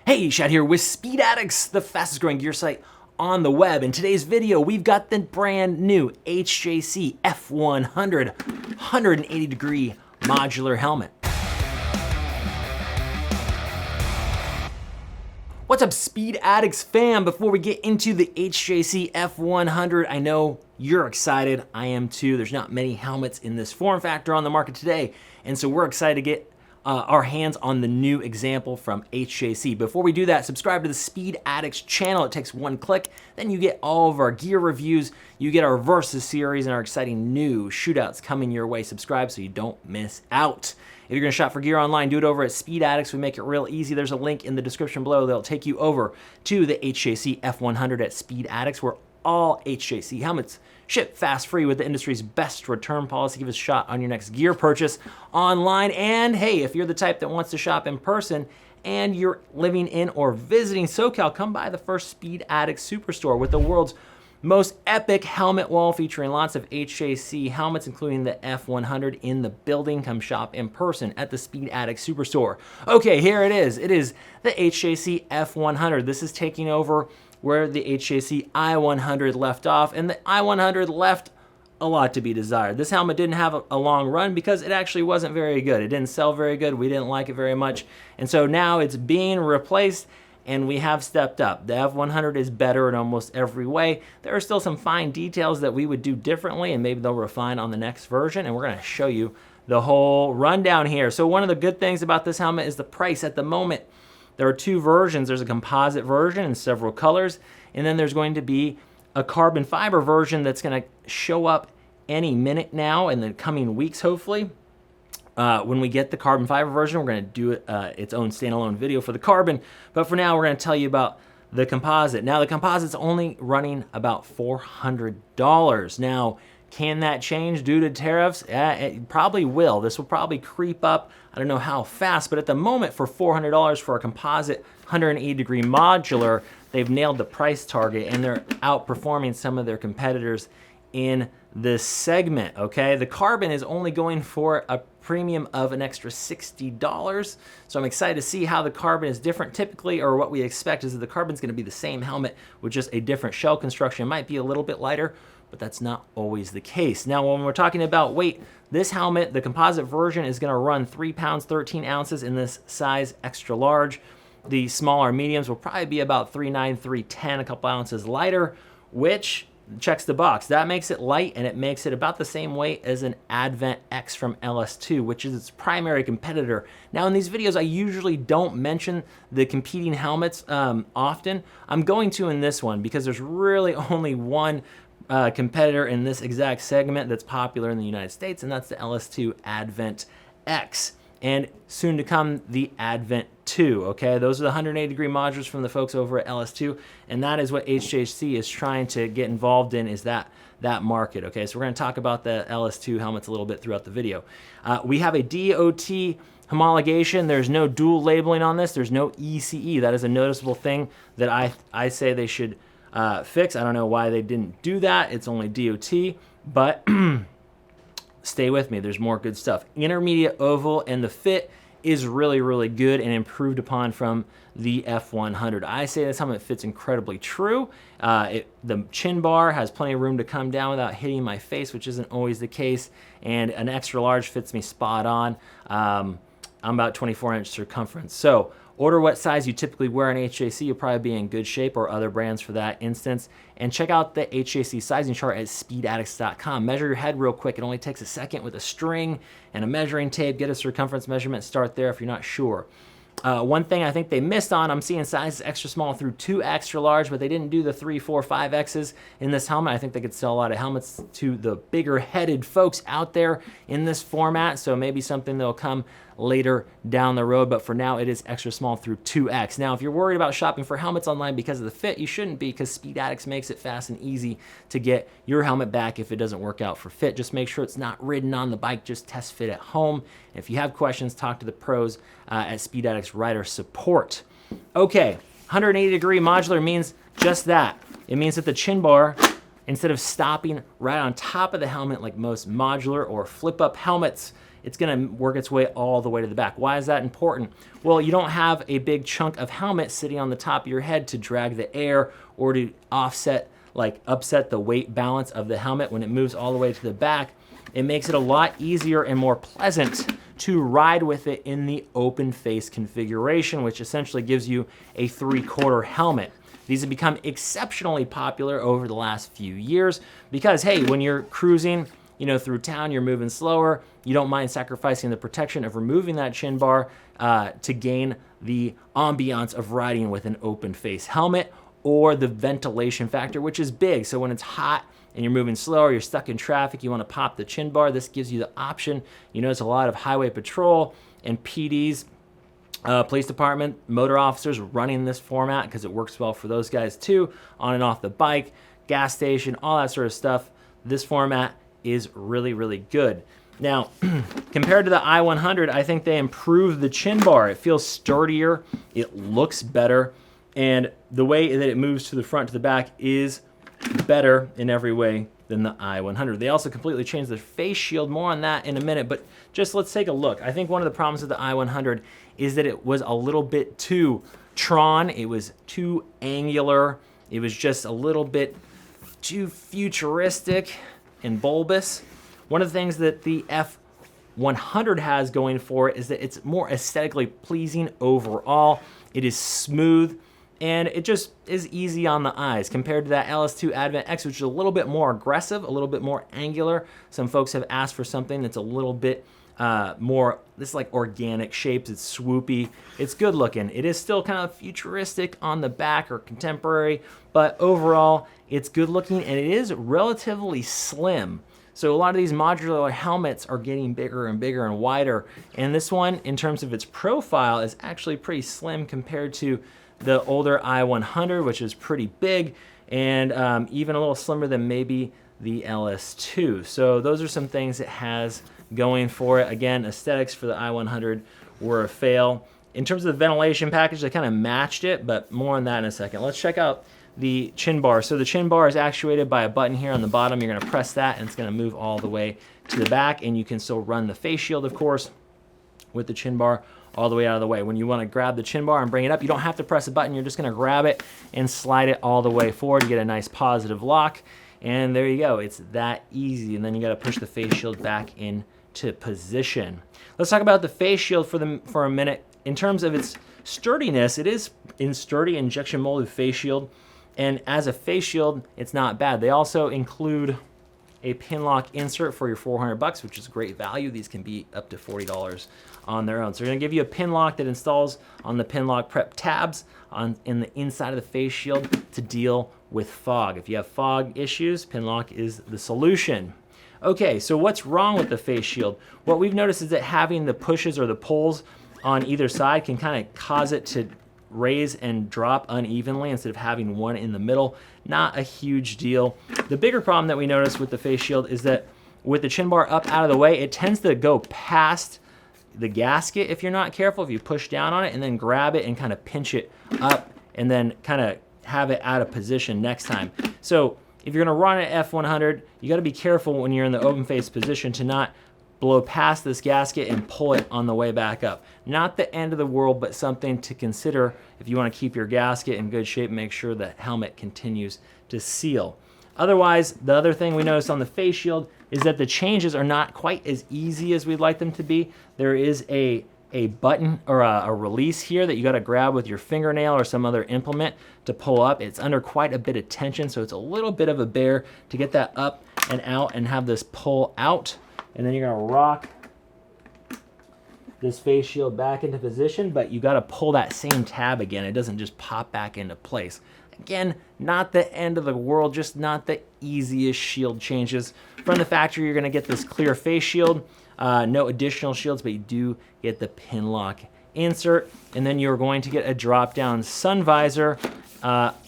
Hey, Shad here with Speed Addicts, the fastest growing gear site on the web. In today's video, we've got the brand new HJC F100 180 degree modular helmet. What's up, Speed Addicts fam? Before we get into the HJC F100, I know you're excited. I am too. There's not many helmets in this form factor on the market today, and so we're excited to get our hands on the new example from HJC. Before we do that, subscribe to the Speed Addicts channel. It takes one click. Then you get all of our gear reviews. You get our Versus series and our exciting new shootouts coming your way. Subscribe so you don't miss out. If you're gonna shop for gear online, do it over at Speed Addicts. We make it real easy. There's a link in the description below that'll take you over to the HJC F100 at Speed Addicts, where all HJC helmets ship fast free with the industry's best return policy. Give us a shot on your next gear purchase online. And hey, if you're the type that wants to shop in person and you're living in or visiting SoCal, come by the first Speed Addicts Superstore with the world's most epic helmet wall featuring lots of HJC helmets, including the F100 in the building. Come shop in person at the Speed Addicts Superstore. Okay, here it is. It is the HJC F100. This is taking over where the HJC I100 left off, and the I100 left a lot to be desired. This helmet didn't have a long run because it actually wasn't very good. It didn't sell very good. We didn't like it very much. And so now it's being replaced, and we have stepped up. The F100 is better in almost every way. There are still some fine details that we would do differently, and maybe they'll refine on the next version, and we're gonna show you the whole rundown here. So one of the good things about this helmet is the price. At the moment, there are two versions. There's a composite version in several colors, and then there's going to be a carbon fiber version that's gonna show up any minute now in the coming weeks, hopefully. When we get the carbon fiber version, we're gonna do its own standalone video for the carbon, but for now, we're gonna tell you about the composite. Now, the composite's only running about $400. Now, can that change due to tariffs? It probably will. This will probably creep up. I don't know how fast, but at the moment, for $400 for a composite 180 degree modular, they've nailed the price target and they're outperforming some of their competitors in this segment, okay? The carbon is only going for a premium of an extra $60. So I'm excited to see how the carbon is different. Typically, or what we expect, is that the carbon's gonna be the same helmet with just a different shell construction. It might be a little bit lighter, but that's not always the case. Now, when we're talking about weight, this helmet, the composite version, is gonna run 3 pounds, 13 ounces in this size extra large. The smaller mediums will probably be about 3.9, 3.10, a couple ounces lighter, which checks the box. That makes it light, and it makes it about the same weight as an Advent X from LS2, which is its primary competitor. Now, in these videos, I usually don't mention the competing helmets often. I'm going to in this one because there's really only one competitor in this exact segment that's popular in the United States, and that's the LS2 Advent X, and soon to come the Advent 2, okay? Those are the 180 degree modulars from the folks over at LS2, and that is what HJC is trying to get involved in, is that market, okay? So we're gonna talk about the LS2 helmets a little bit throughout the video. We have a DOT homologation. There's no dual labeling on this. There's no ECE. That is a noticeable thing that I say they should fix. I don't know why they didn't do that. It's only DOT, but stay with me. There's more good stuff. Intermediate oval, and the fit is really, really good and improved upon from the F100. I say this helmet fits incredibly true. The chin bar has plenty of room to come down without hitting my face, which isn't always the case, and an extra large fits me spot on. I'm about 24-inch circumference. So order what size you typically wear in HJC. You'll probably be in good shape, or other brands for that instance. And check out the HJC sizing chart at speedaddicts.com. Measure your head real quick. It only takes a second with a string and a measuring tape. Get a circumference measurement. Start there if you're not sure. One thing I think they missed on, I'm seeing sizes extra small through 2 extra large, but they didn't do the 3, 4, 5Xs in this helmet. I think they could sell a lot of helmets to the bigger headed folks out there in this format, so maybe something that'll come later down the road, but for now it is extra small through 2X. Now, if you're worried about shopping for helmets online because of the fit, you shouldn't be, because Speed Addicts makes it fast and easy to get your helmet back if it doesn't work out for fit. Just make sure it's not ridden on the bike, just test fit at home. If you have questions, talk to the pros at Speed Addicts Rider Support. Okay, 180 degree modular means just that. It means that the chin bar, instead of stopping right on top of the helmet like most modular or flip up helmets, it's gonna work its way all the way to the back. Why is that important? Well, you don't have a big chunk of helmet sitting on the top of your head to drag the air or to offset, like upset the weight balance of the helmet when it moves all the way to the back. It makes it a lot easier and more pleasant to ride with it in the open face configuration, which essentially gives you a 3/4 helmet. These have become exceptionally popular over the last few years because, hey, when you're cruising, through town, you're moving slower, you don't mind sacrificing the protection of removing that chin bar to gain the ambiance of riding with an open face helmet, or the ventilation factor, which is big. So when it's hot and you're moving slower, you're stuck in traffic, you want to pop the chin bar, this gives you the option. It's a lot of highway patrol and PDs, police department, motor officers running this format because it works well for those guys too, on and off the bike, gas station, all that sort of stuff. This format is really, really good. Now, compared to the I-100, I think they improved the chin bar. It feels sturdier, it looks better, and the way that it moves to the front to the back is better in every way than the I-100. They also completely changed the face shield. More on that in a minute, but just let's take a look. I think one of the problems with the I-100 is that it was a little bit too Tron. It was too angular. It was just a little bit too futuristic and bulbous. One of the things that the F100 has going for it is that it's more aesthetically pleasing overall. It is smooth, and it just is easy on the eyes compared to that LS2 Advent X, which is a little bit more aggressive, a little bit more angular. Some folks have asked for something that's a little bit more, this like organic shapes. It's swoopy. It's good looking. It is still kind of futuristic on the back or contemporary, but overall it's good looking, and it is relatively slim. So a lot of these modular helmets are getting bigger and bigger and wider, and this one, in terms of its profile, is actually pretty slim compared to the older I-100, which is pretty big, and even a little slimmer than maybe the LS2. So those are some things it has going for it. Again, aesthetics for the I-100 were a fail. In terms of the ventilation package, they kind of matched it, but more on that in a second. Let's check out the chin bar. So the chin bar is actuated by a button here on the bottom. You're gonna press that and it's gonna move all the way to the back, and you can still run the face shield, of course, with the chin bar all the way out of the way. When you wanna grab the chin bar and bring it up, you don't have to press a button. You're just gonna grab it and slide it all the way forward. You get a nice positive lock, and there you go. It's that easy. And then you gotta push the face shield back into position. Let's talk about the face shield for a minute. In terms of its sturdiness, it is in sturdy injection molded face shield. And as a face shield, it's not bad. They also include a Pinlock insert for your $400, which is great value. These can be up to $40 on their own. So they're gonna give you a Pinlock that installs on the Pinlock prep tabs in the inside of the face shield to deal with fog. If you have fog issues, Pinlock is the solution. Okay, so what's wrong with the face shield? What we've noticed is that having the pushes or the pulls on either side can kind of cause it to raise and drop unevenly instead of having one in the middle. Not a huge deal. The bigger problem that we notice with the face shield is that with the chin bar up out of the way, it tends to go past the gasket if you're not careful, if you push down on it and then grab it and kind of pinch it up and then kind of have it out of position next time. So if you're gonna run an F100, you gotta be careful when you're in the open face position to not blow past this gasket and pull it on the way back up. Not the end of the world, but something to consider if you want to keep your gasket in good shape and make sure the helmet continues to seal. Otherwise, the other thing we noticed on the face shield is that the changes are not quite as easy as we'd like them to be. There is a button or a release here that you got to grab with your fingernail or some other implement to pull up. It's under quite a bit of tension, so it's a little bit of a bear to get that up and out and have this pull out. And then you're gonna rock this face shield back into position, but you gotta pull that same tab again. It doesn't just pop back into place. Again, not the end of the world, just not the easiest shield changes. From the factory, you're gonna get this clear face shield, no additional shields, but you do get the Pinlock insert, and then you're going to get a drop-down sun visor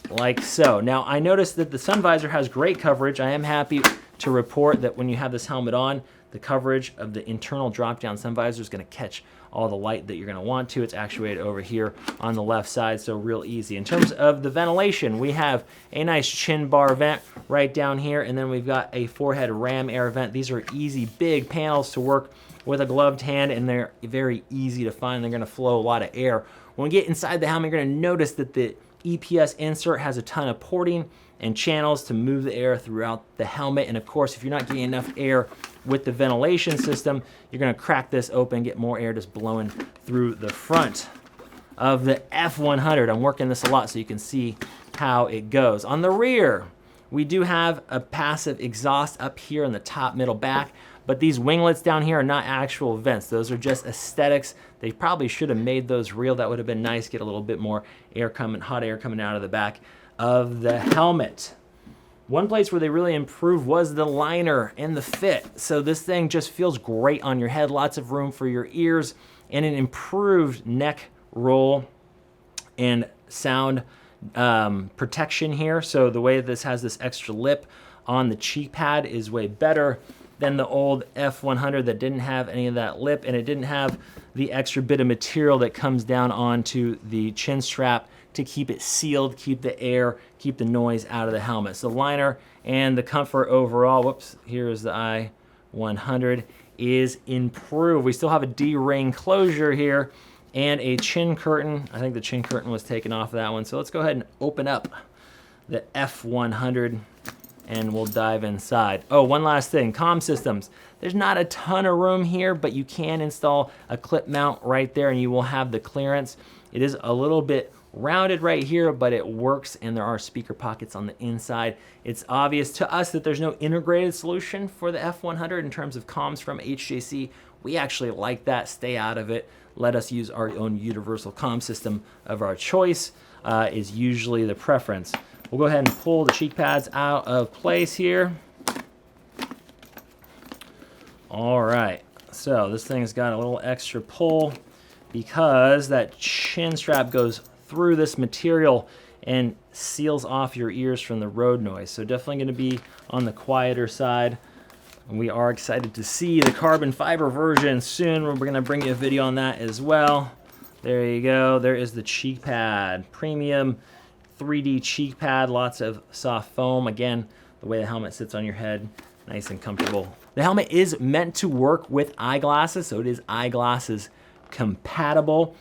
like so. Now, I noticed that the sun visor has great coverage. I am happy to report that when you have this helmet on, the coverage of the internal drop-down sun visor is going to catch all the light that you're gonna want to. It's actuated over here on the left side, so real easy. In terms of the ventilation, we have a nice chin bar vent right down here, and then we've got a forehead ram air vent. These are easy, big panels to work with a gloved hand, and they're very easy to find. They're gonna flow a lot of air. When we get inside the helmet, you're gonna notice that the EPS insert has a ton of porting and channels to move the air throughout the helmet. And of course, if you're not getting enough air with the ventilation system, you're gonna crack this open, get more air just blowing through the front of the F100. I'm working this a lot so you can see how it goes. On the rear, we do have a passive exhaust up here in the top, middle, back, but these winglets down here are not actual vents. Those are just aesthetics. They probably should have made those real. That would have been nice, get a little bit more air coming, hot air coming out of the back of the helmet. One place where they really improved was the liner and the fit. So this thing just feels great on your head, lots of room for your ears, and an improved neck roll and sound protection here. So the way that this has this extra lip on the cheek pad is way better than the old F100 that didn't have any of that lip, and it didn't have the extra bit of material that comes down onto the chin strap to keep it sealed, keep the air, keep the noise out of the helmet. So the liner and the comfort overall, whoops, here's the I-100, is improved. We still have a D-ring closure here and a chin curtain. I think the chin curtain was taken off of that one. So let's go ahead and open up the F100 and we'll dive inside. Oh, one last thing, comm systems. There's not a ton of room here, but you can install a clip mount right there and you will have the clearance. It is a little bit rounded right here, but it works, and there are speaker pockets on the inside. It's obvious to us that there's no integrated solution for the F100 in terms of comms from HJC. We actually like that. Stay out of it. Let us use our own universal comm system of our choice is usually the preference. We'll go ahead and pull the cheek pads out of place here. All right, so this thing's got a little extra pull because that chin strap goes through this material and seals off your ears from the road noise. So definitely going to be on the quieter side. And we are excited to see the carbon fiber version soon. We're going to bring you a video on that as well. There you go. There is the cheek pad. Premium 3D cheek pad. Lots of soft foam. Again, the way the helmet sits on your head, nice and comfortable. The helmet is meant to work with eyeglasses, so it is eyeglasses compatible.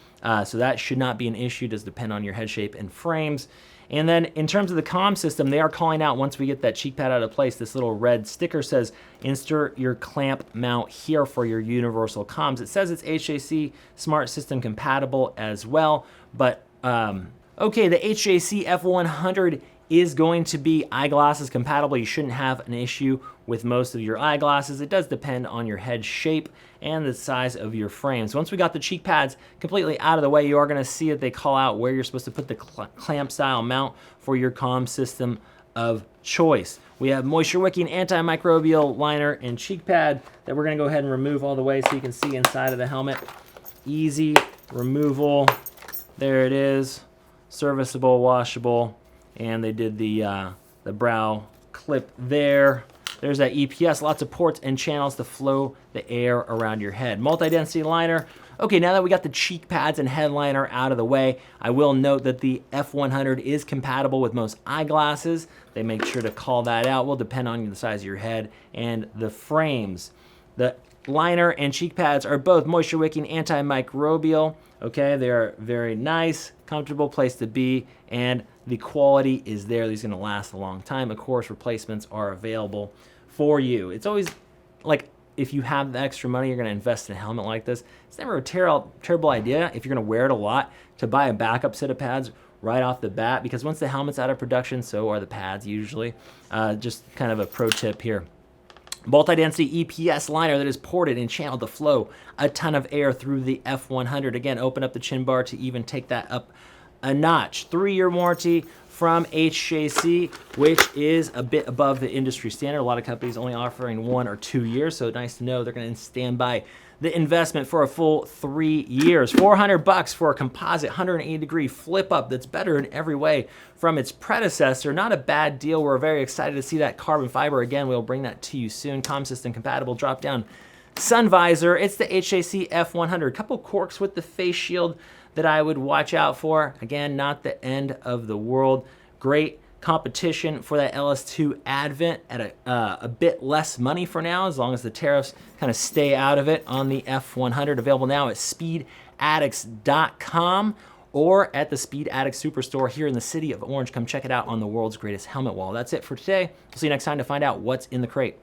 So that should not be an issue. It does depend on your head shape and frames. And then in terms of the comm system, they are calling out, once we get that cheek pad out of place, this little red sticker says, insert your clamp mount here for your universal comms. It says it's HJC Smart System compatible as well. But okay, the HJC F100 is going to be eyeglasses compatible. You shouldn't have an issue with most of your eyeglasses. It does depend on your head shape and the size of your frames. Once we got the cheek pads completely out of the way, you are going to see that they call out where you're supposed to put the clamp style mount for your comm system of choice. We have moisture-wicking antimicrobial liner and cheek pad that we're going to go ahead and remove all the way so you can see inside of the helmet. Easy removal. There it is. Serviceable, washable. And they did the brow clip there. There's that EPS, lots of ports and channels to flow the air around your head. Multi-density liner. Okay, now that we got the cheek pads and headliner out of the way, I will note that the F100 is compatible with most eyeglasses. They make sure to call that out. Will depend on the size of your head and the frames. The liner and cheek pads are both moisture-wicking antimicrobial. Okay, they are very nice, comfortable place to be, and the quality is there. These are going to last a long time. Of course, replacements are available for you. It's always like, if you have the extra money, you're going to invest in a helmet like this. It's never a terrible idea if you're going to wear it a lot to buy a backup set of pads right off the bat, because once the helmet's out of production, so are the pads usually. Just kind of a pro tip here. Multi-density EPS liner that is ported and channeled to flow a ton of air through the F100. Again, open up the chin bar to even take that up a notch. 3-year warranty from HJC, which is a bit above the industry standard. A lot of companies only offering 1 or 2 years, so nice to know they're going to stand by the investment for a full 3 years. $400 for a composite 180-degree flip up that's better in every way from its predecessor. Not a bad deal. We're very excited to see that carbon fiber. Again, we'll bring that to you soon. Comm system compatible drop down sun visor, it's the HJC F100. Couple corks with the face shield that I would watch out for. Again, not the end of the world. Great competition for that LS2 Advent at a bit less money for now, as long as the tariffs kind of stay out of it on the F100. Available now at speedaddicts.com or at the Speed Addicts Superstore here in the city of Orange. Come check it out on the world's greatest helmet wall. That's it for today. We'll see you next time to find out what's in the crate.